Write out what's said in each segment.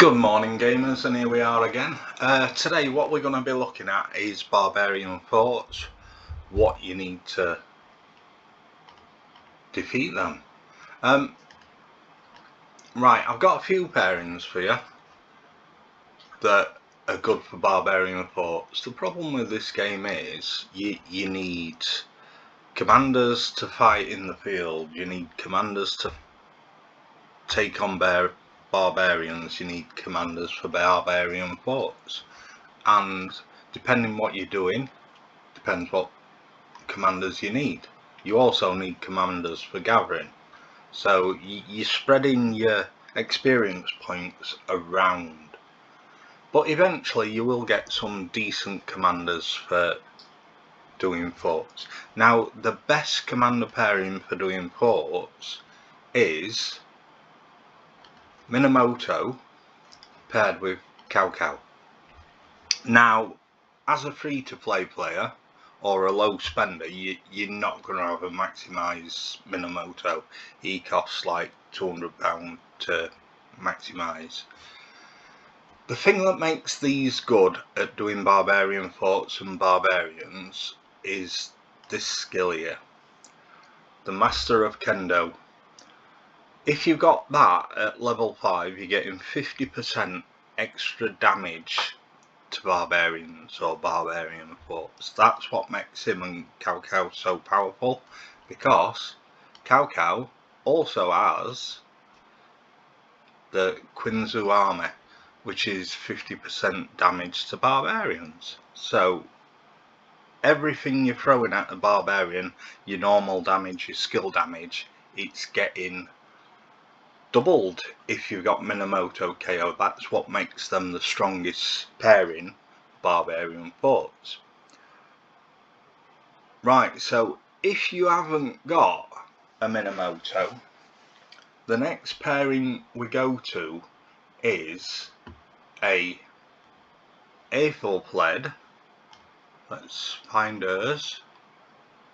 Good morning gamers, and here we are again. Today what we're going to be looking at is Barbarian forts, what you need to defeat them. Right, I've got a few pairings for you that are good for Barbarian forts. The problem with this game is you need commanders to fight in the field, you need commanders to take on barbarians, you need commanders for Barbarian forts, and depending what you're doing depends what commanders you need. You also need commanders for gathering, so you're spreading your experience points around, but eventually you will get some decent commanders for doing forts. Now the best commander pairing for doing forts is Minamoto paired with Cao. Now, as a free-to-play player or a low spender, you're not going to have a maximise Minamoto. He costs like £200 to maximise. The thing that makes these good at doing Barbarian forts and Barbarians is this skill here, the Master of Kendo. If you've got that at level 5, you're getting 50% extra damage to Barbarians or Barbarian forts. That's what makes him and Cao so powerful, because Cao also has the Quinzu army, which is 50% damage to Barbarians. So everything you're throwing at a Barbarian, your normal damage, your skill damage, it's getting doubled if you've got Minamoto KO. That's what makes them the strongest pairing Barbarian forts. Right, so if you haven't got a Minamoto, the next pairing we go to is a full-fled. Let's find hers.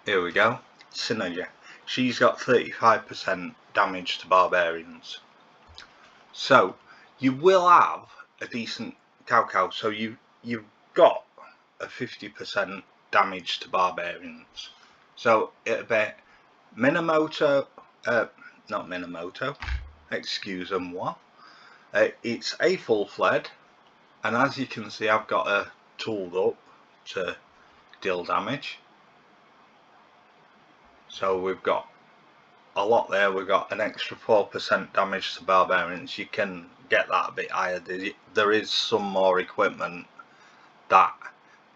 Here we go. Synergy. She's got 35% damage to Barbarians. So you will have a decent Cao, so you've got a 50% damage to Barbarians. So it'll be Minamoto, not Minamoto, excuse-moi. It's a full-fled, and as you can see, I've got her tooled up to deal damage. So we've got a lot there. We've got an extra 4% damage to Barbarians. You can get that a bit higher. There is some more equipment that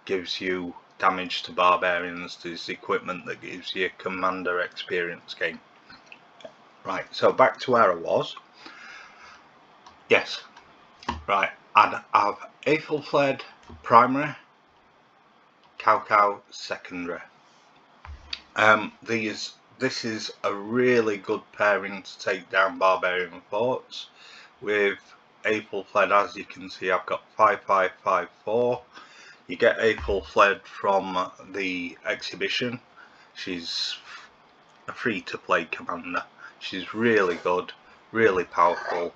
gives you damage to Barbarians. There's equipment that gives you commander experience gain. Right, so back to where I was. Yes, right, I'd have a full-fled primary, Cao secondary. This is a really good pairing to take down Barbarian forts. With a full-fled, as you can see, I've got 5554. You get a full-fled from the exhibition. She's a free-to-play commander. She's really good, really powerful.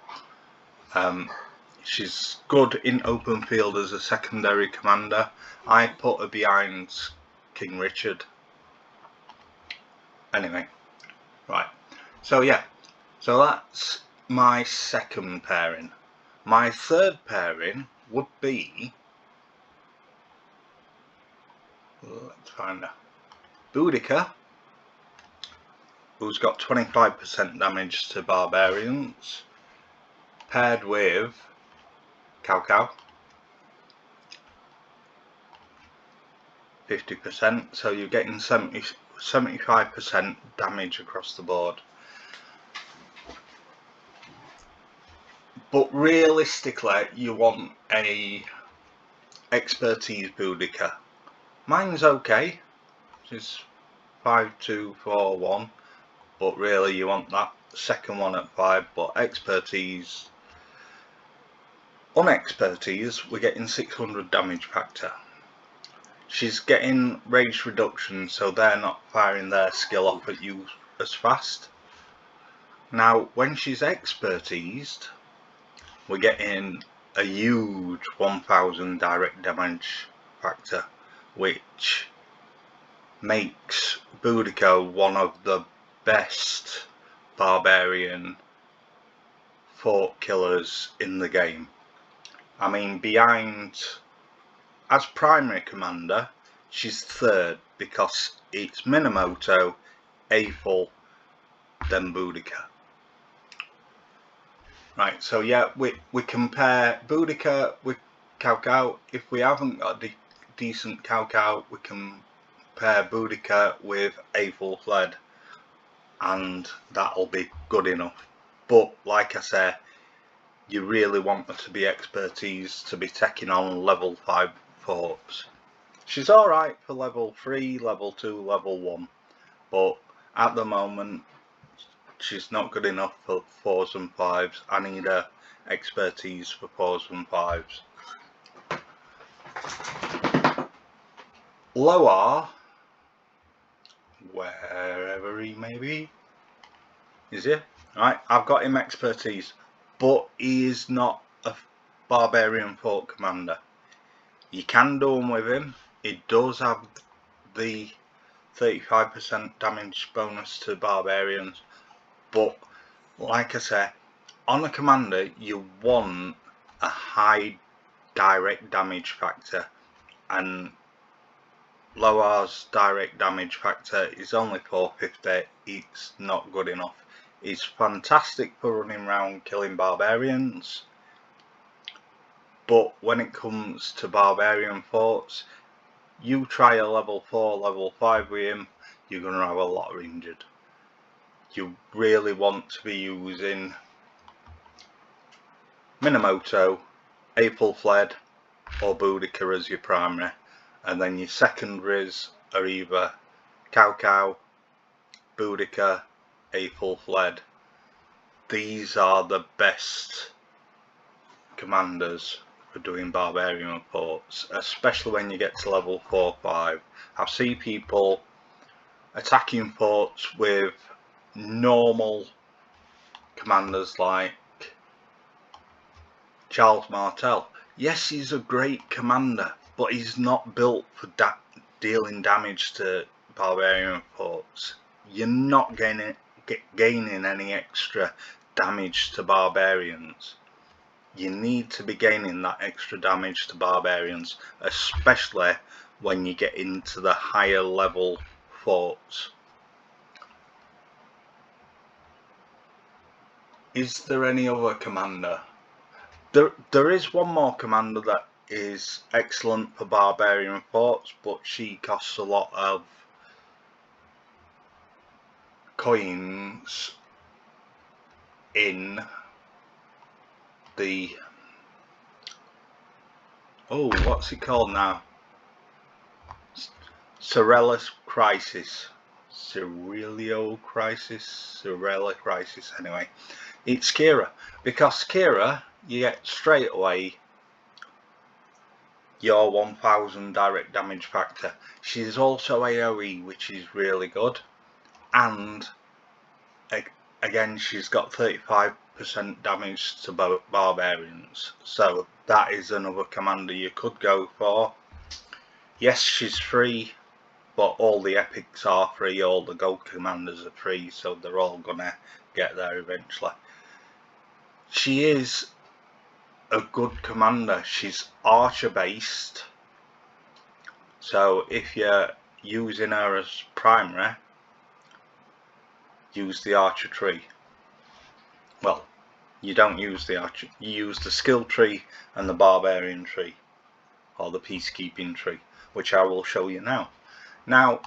She's good in open field as a secondary commander. I put her behind King Richard. Anyway, right, so yeah, so that's my second pairing. My third pairing would be, let's find her, Boudica, who's got 25% damage to Barbarians, paired with Cao, 50%, so you're getting 75% damage across the board. But realistically, you want a expertise Boudica. Mine's okay, it's 5241, but really you want that second one at 5. But expertise, unexpertise, we're getting 600 damage factor. She's getting rage reduction, so they're not firing their skill off at you as fast. Now when she's expertised, we're getting a huge 1000 direct damage factor, which makes Boudica one of the best Barbarian fort killers in the game. I mean, behind, as primary commander, she's third because it's Minamoto, Eiffel, then Boudica. Right, so yeah, we compare Boudica with Cao Cao. If we haven't got a decent Cao Cao, we can pair Boudica with Eiffel Fled, and that'll be good enough. But like I said, you really want her to be expertise to be taking on level 5 forts. She's alright for level 3, level 2, level 1, but at the moment she's not good enough for 4s and 5s. I need her expertise for 4s and 5s. Loar, wherever he may be, is he? Right, I've got him expertise, but he is not a Barbarian fort commander. You can do them with him. He does have the 35% damage bonus to Barbarians, but like I said, on a commander you want a high direct damage factor, and Loar's direct damage factor is only 450. It's not good enough. It's fantastic for running around killing Barbarians, but when it comes to Barbarian forts, you try a level 4, level 5 with him, you're going to have a lot of injured. You really want to be using Minamoto, Eiffel Fled or Boudica as your primary, and then your secondaries are either Cao Cao, Boudica, Eiffel Fled. These are the best commanders for doing Barbarian forts, especially when you get to level 4-5. I've seen people attacking forts with normal commanders like Charles Martel. Yes, he's a great commander, but he's not built for dealing damage to Barbarian forts. You're not gaining any extra damage to Barbarians. You need to be gaining that extra damage to Barbarians, especially when you get into the higher level forts. Is there any other commander? There is one more commander that is excellent for Barbarian forts, but she costs a lot of coins in the, oh, what's it called now? Cirella Crisis. Anyway, it's Kira, because Kira, you get straight away your 1000 direct damage factor. She's also AoE, which is really good, and again she's got 35% damage to Barbarians, so that is another commander you could go for. Yes, she's free, but all the epics are free, all the gold commanders are free, so they're all gonna get there eventually. She is a good commander. She's archer based, so if you're using her as primary, use the archer tree. Well, you don't use the archer, you use the skill tree and the barbarian tree, or the peacekeeping tree, which I will show you now. Now,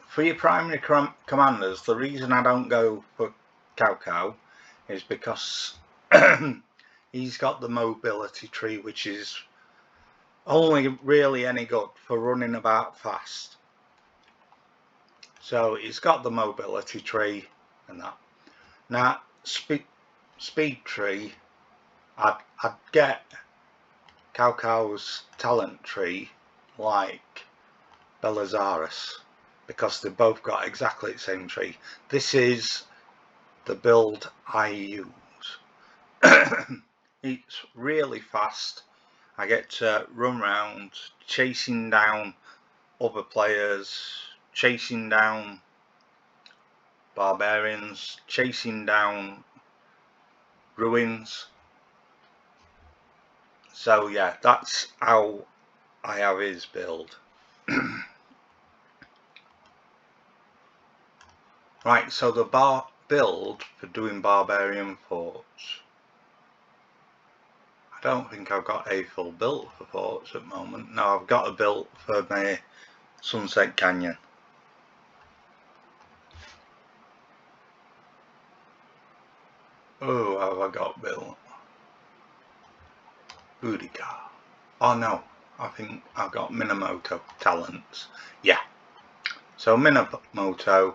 for your primary commanders, the reason I don't go for Cao Cao is because he's got the mobility tree, which is only really any good for running about fast. So he's got the mobility tree and that. Now, speed tree, I'd get Cao Cao's talent tree like Belisarius, because they've both got exactly the same tree. This is the build I use. it's really fast. I get to run around chasing down other players, chasing down barbarians, chasing down ruins. So yeah, that's how I have his build. Right, so the build for doing barbarian forts. I don't think I've got a full build for forts at the moment. No, I've got a build for my Sunset Canyon. Oh, have I got built? Boudica. Oh no, I think I've got Minamoto talents. Yeah. So Minamoto,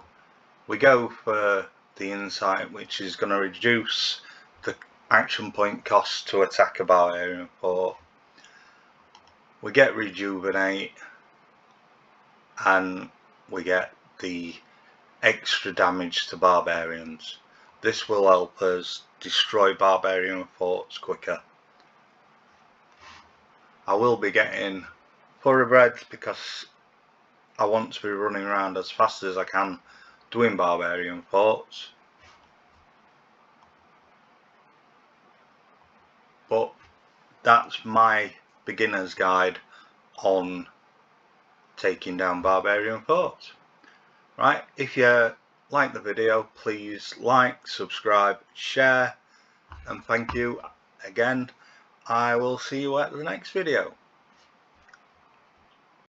we go for the insight, which is going to reduce the action point cost to attack a barbarian fort. We get rejuvenate, and we get the extra damage to barbarians. This will help us destroy barbarian forts quicker. I will be getting thoroughbreds because I want to be running around as fast as I can doing barbarian forts. But that's my beginner's guide on taking down barbarian forts. Right, if you like the video, please like, subscribe, share, and thank you again. I will see you at the next video.